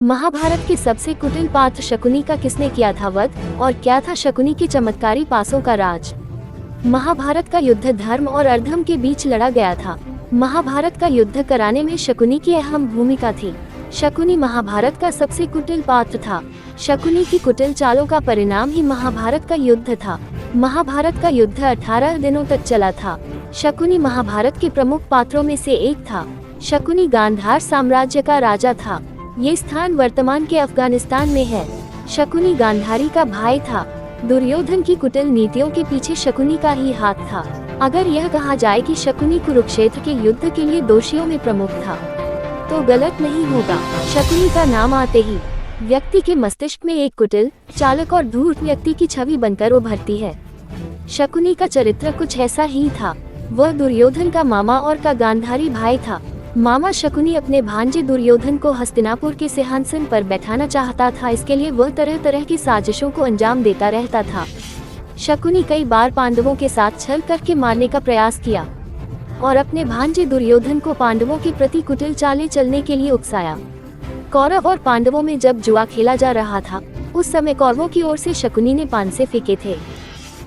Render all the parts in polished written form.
महाभारत के सबसे कुटिल पात्र शकुनी का किसने किया था वध और क्या था शकुनी के चमत्कारी पासों का राज। महाभारत का युद्ध धर्म और अधर्म के बीच लड़ा गया था। महाभारत का युद्ध कराने में शकुनी की अहम भूमिका थी। शकुनी महाभारत का सबसे कुटिल पात्र था। शकुनी की कुटिल चालों का परिणाम ही महाभारत का युद्ध था। महाभारत का युद्ध 18 दिनों तक चला था। शकुनी महाभारत के प्रमुख पात्रों में से एक था। शकुनी गांधार साम्राज्य का राजा था। ये स्थान वर्तमान के अफगानिस्तान में है। शकुनी गांधारी का भाई था। दुर्योधन की कुटिल नीतियों के पीछे शकुनी का ही हाथ था। अगर यह कहा जाए कि शकुनी कुरुक्षेत्र के युद्ध के लिए दोषियों में प्रमुख था तो गलत नहीं होगा। शकुनी का नाम आते ही व्यक्ति के मस्तिष्क में एक कुटिल, चालक और धूर्त व्यक्ति की छवि बनकर उभरती है। शकुनी का चरित्र कुछ ऐसा ही था। वह दुर्योधन का मामा और का गांधारी भाई था। मामा शकुनी अपने भांजे दुर्योधन को हस्तिनापुर के सिंहासन पर बैठाना चाहता था। इसके लिए वह तरह तरह की साजिशों को अंजाम देता रहता था। शकुनी कई बार पांडवों के साथ छल करके मारने का प्रयास किया और अपने भांजे दुर्योधन को पांडवों के प्रति कुटिल चालें चलने के लिए उकसाया। कौरव और पांडवों में जब जुआ खेला जा रहा था उस समय कौरवों की ओर से शकुनी ने पांसे फेंके थे।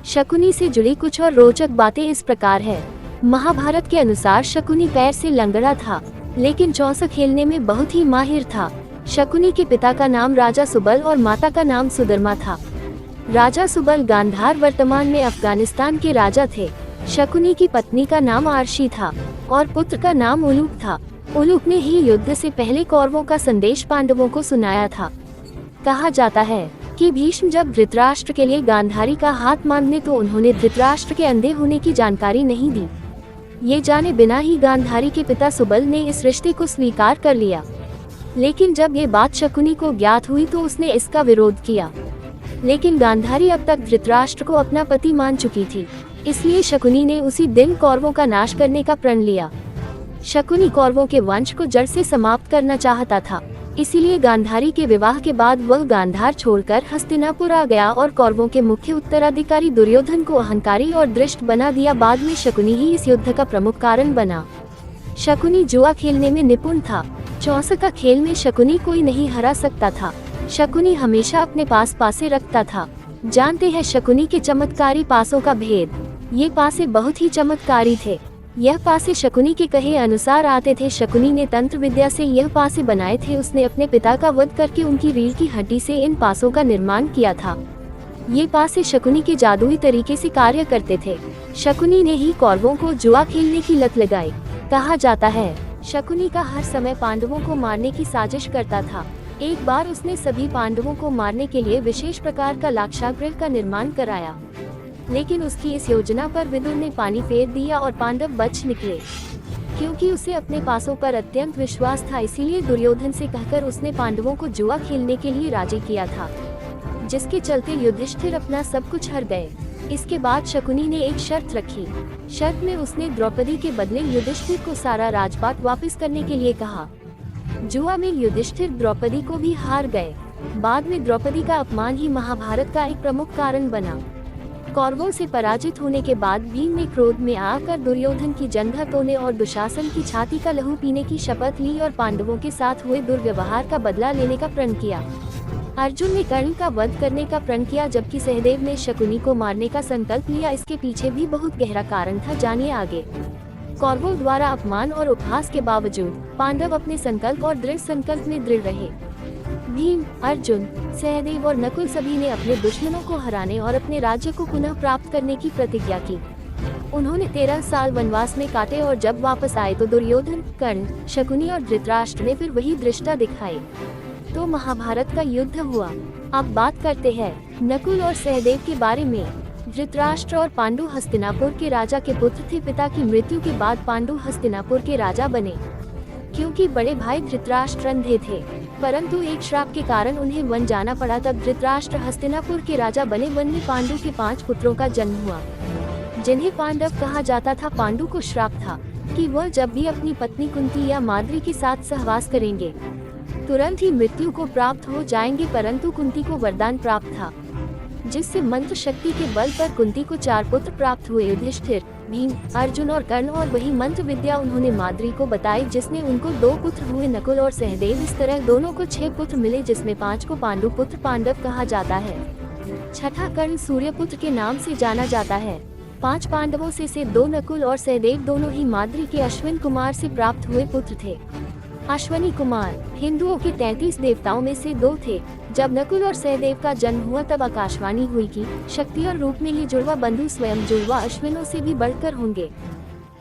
शकुनी से जुड़ी कुछ और रोचक बातें इस प्रकार है। महाभारत के अनुसार शकुनी पैर से लंगड़ा था, लेकिन चौसा खेलने में बहुत ही माहिर था। शकुनी के पिता का नाम राजा सुबल और माता का नाम सुधर्मा था। राजा सुबल गांधार वर्तमान में अफगानिस्तान के राजा थे। शकुनी की पत्नी का नाम आरशी था और पुत्र का नाम उलूक था। उलूक ने ही युद्ध से पहले कौरवों का संदेश पांडवों को सुनाया था। कहा जाता है कि भीष्म जब धृतराष्ट्र के लिए गांधारी का हाथ मांगने तो उन्होंने धृतराष्ट्र के अंधे होने की जानकारी नहीं दी। ये जाने बिना ही गांधारी के पिता सुबल ने इस रिश्ते को स्वीकार कर लिया। लेकिन जब ये बात शकुनी को ज्ञात हुई तो उसने इसका विरोध किया। लेकिन गांधारी अब तक धृतराष्ट्र को अपना पति मान चुकी थी, इसलिए शकुनी ने उसी दिन कौरवों का नाश करने का प्रण लिया। शकुनी कौरवों के वंश को जड़ से समाप्त करना चाहता था, इसीलिए गांधारी के विवाह के बाद वह गांधार छोड़कर हस्तिनापुर आ गया और कौरवों के मुख्य उत्तराधिकारी दुर्योधन को अहंकारी और दृष्ट बना दिया। बाद में शकुनी ही इस युद्ध का प्रमुख कारण बना। शकुनी जुआ खेलने में निपुण था। चौसा का खेल में शकुनी कोई नहीं हरा सकता था। शकुनी हमेशा अपने पास पासे रखता था। जानते हैं शकुनी के चमत्कारी पासों का भेद। ये पासे बहुत ही चमत्कारी थे। यह पासे शकुनी के कहे अनुसार आते थे। शकुनी ने तंत्र विद्या से यह पासे बनाए थे। उसने अपने पिता का वध करके उनकी रीढ़ की हड्डी से इन पासों का निर्माण किया था। ये पासे शकुनी के जादुई तरीके से कार्य करते थे। शकुनी ने ही कौरवों को जुआ खेलने की लत लगाई। कहा जाता है शकुनी का हर समय पांडवों को मारने की साजिश करता था। एक बार उसने सभी पांडवों को मारने के लिए विशेष प्रकार का लाक्षागृह का निर्माण कराया, लेकिन उसकी इस योजना पर विदुर ने पानी फेर दिया और पांडव बच निकले। क्योंकि उसे अपने पासों पर अत्यंत विश्वास था, इसीलिए दुर्योधन से कहकर उसने पांडवों को जुआ खेलने के लिए राजी किया था, जिसके चलते युधिष्ठिर अपना सब कुछ हार गए। इसके बाद शकुनी ने एक शर्त रखी। शर्त में उसने द्रौपदी के बदले युधिष्ठिर को सारा राजपाट वापस करने के लिए कहा। जुआ में युधिष्ठिर द्रौपदी को भी हार गए। बाद में द्रौपदी का अपमान ही महाभारत का एक प्रमुख कारण बना। कौरवों से पराजित होने के बाद भीम ने क्रोध में आकर दुर्योधन की जंघा तोड़ने और दुशासन की छाती का लहू पीने की शपथ ली और पांडवों के साथ हुए दुर्व्यवहार का बदला लेने का प्रण किया। अर्जुन ने कर्ण का वध करने का प्रण किया, जबकि सहदेव ने शकुनी को मारने का संकल्प लिया। इसके पीछे भी बहुत गहरा कारण था, जानिए आगे। कौरवों द्वारा अपमान और उपहास के बावजूद पांडव अपने संकल्प और दृढ़ संकल्प में दृढ़ रहे। भीम, अर्जुन, सहदेव और नकुल सभी ने अपने दुश्मनों को हराने और अपने राज्य को पुनः प्राप्त करने की प्रतिज्ञा की। उन्होंने 13 साल वनवास में काटे और जब वापस आए तो दुर्योधन, कर्ण, शकुनी और धृतराष्ट्र ने फिर वही दृष्टा दिखाई। तो महाभारत का युद्ध हुआ। अब बात करते हैं नकुल और सहदेव के बारे में। धृतराष्ट्र और पांडु हस्तिनापुर के राजा के पुत्र थे। पिता की मृत्यु के बाद पांडु हस्तिनापुर के राजा बने। क्योंकि बड़े भाई धृतराष्ट्र अंधे थे, परंतु एक श्राप के कारण उन्हें वन जाना पड़ा। तब धृतराष्ट्र हस्तिनापुर के राजा बने। वन में पांडु के 5 पुत्रों का जन्म हुआ, जिन्हें पांडव कहा जाता था। पांडु को श्राप था कि वह जब भी अपनी पत्नी कुंती या माद्री के साथ सहवास करेंगे तुरंत ही मृत्यु को प्राप्त हो जाएंगे, परंतु कुंती को वरदान प्राप्त था, जिससे मंत्र शक्ति के बल पर कुंती को 4 पुत्र प्राप्त हुए। युधिष्ठिर, भीम, अर्जुन और कर्ण, और वही मंत्र विद्या उन्होंने माद्री को बताई जिसने उनको 2 पुत्र हुए, नकुल और सहदेव। इस तरह दोनों को 6 पुत्र मिले, जिसमें 5 को पांडु पुत्र पांडव कहा जाता है। छठा कर्ण सूर्यपुत्र के नाम से जाना जाता है। 5 पांडवों से 2 नकुल और सहदेव दोनों ही माद्री के अश्विन कुमार से प्राप्त हुए पुत्र थे। अश्वनी कुमार हिंदुओं के 33 देवताओं में से 2 थे। जब नकुल और सहदेव का जन्म हुआ तब आकाशवाणी हुई कि शक्ति और रूप में ये जुड़वा बंधु स्वयं जुड़वा अश्विनों से भी बढ़कर होंगे।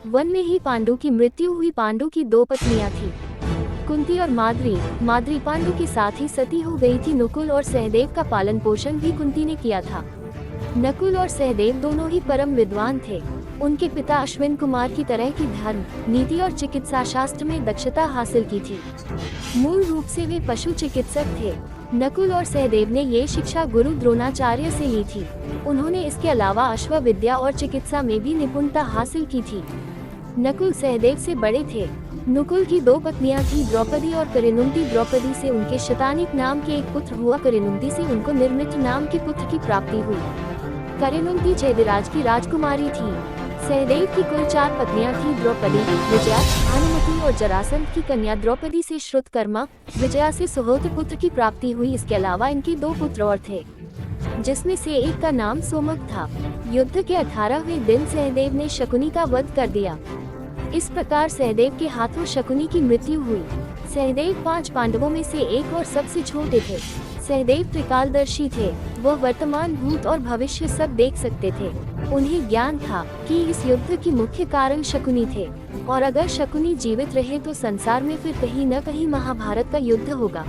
वन में ही पांडु की मृत्यु हुई। पांडु की 2 पत्नियां थी, कुंती और माद्री। माद्री पांडु के साथ ही सती हो गई थी। नकुल और सहदेव का पालन पोषण भी कुंती ने किया था। नकुल और सहदेव दोनों ही परम विद्वान थे। उनके पिता अश्विन कुमार की तरह की धर्म, नीति और चिकित्सा शास्त्र में दक्षता हासिल की थी। मूल रूप से वे पशु चिकित्सक थे। नकुल और सहदेव ने ये शिक्षा गुरु द्रोणाचार्य से ली थी। उन्होंने इसके अलावा अश्व विद्या और चिकित्सा में भी निपुणता हासिल की थी। नकुल सहदेव से बड़े थे। नकुल की 2 पत्नियां थी, द्रौपदी और करेनुंती। द्रौपदी से उनके शतानिक नाम के एक पुत्र हुआ। करेनुंती से उनको निर्मित नाम के पुत्र की प्राप्ति हुई। करेनुंती चैदिराज की राजकुमारी थी। सहदेव की कुल 4 पत्नियां थी, द्रौपदी, विजया, भानुमति और जरासंध की कन्या द्रौपदी से श्रुतकर्मा, विजया से सुहोत्र पुत्र की प्राप्ति हुई। इसके अलावा इनके 2 पुत्र और थे, जिसमें से एक का नाम सोमक था। युद्ध के 18वें दिन सहदेव ने शकुनी का वध कर दिया। इस प्रकार सहदेव के हाथों शकुनी की मृत्यु हुई। सहदेव 5 पांडवों में से एक और सबसे छोटे थे। सहदेव त्रिकालदर्शी थे। वह वर्तमान, भूत और भविष्य सब देख सकते थे। उन्हें ज्ञान था कि इस युद्ध की मुख्य कारण शकुनी थे, और अगर शकुनी जीवित रहे तो संसार में फिर कहीं न कहीं महाभारत का युद्ध होगा।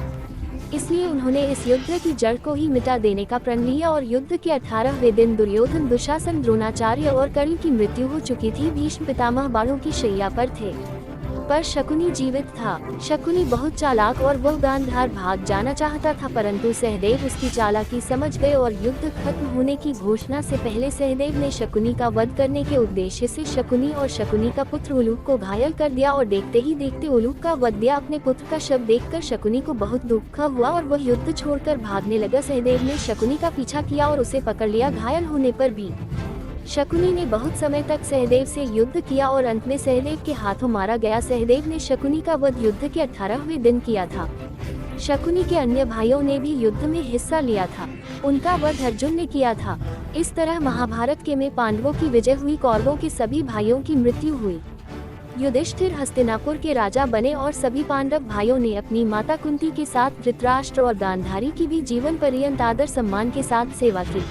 इसलिए उन्होंने इस युद्ध की जड़ को ही मिटा देने का प्रण लिया। और युद्ध के 18वें दिन दुर्योधन, दुशासन, द्रोणाचार्य और कर्ण की मृत्यु हो चुकी थी। भीष्म पितामह बाणों की शैया पर थे, पर शकुनी जीवित था। शकुनी बहुत चालाक और वह गांधार भाग जाना चाहता था, परंतु सहदेव उसकी चालाकी समझ गए और युद्ध खत्म होने की घोषणा से पहले सहदेव ने शकुनी का वध करने के उद्देश्य से शकुनी और शकुनी का पुत्र उलूक को घायल कर दिया, और देखते ही देखते उलूक का वध दिया। अपने पुत्र का शव देखकर शकुनी को बहुत दुख हुआ और वह युद्ध छोड़कर भागने लगा। सहदेव ने शकुनी का पीछा किया और उसे पकड़ लिया। घायल होने पर भी शकुनी ने बहुत समय तक सहदेव से युद्ध किया और अंत में सहदेव के हाथों मारा गया। सहदेव ने शकुनी का वध युद्ध के 18वें दिन किया था। शकुनी के अन्य भाइयों ने भी युद्ध में हिस्सा लिया था। उनका वध अर्जुन ने किया था। इस तरह महाभारत के में पांडवों की विजय हुई। कौरवों के सभी भाइयों की मृत्यु हुई। युधिष्ठिर हस्तिनापुर के राजा बने और सभी पांडव भाइयों ने अपनी माता कुंती के साथ धृतराष्ट्र और गांधारी की भी जीवन पर्यंत आदर सम्मान के साथ सेवा की।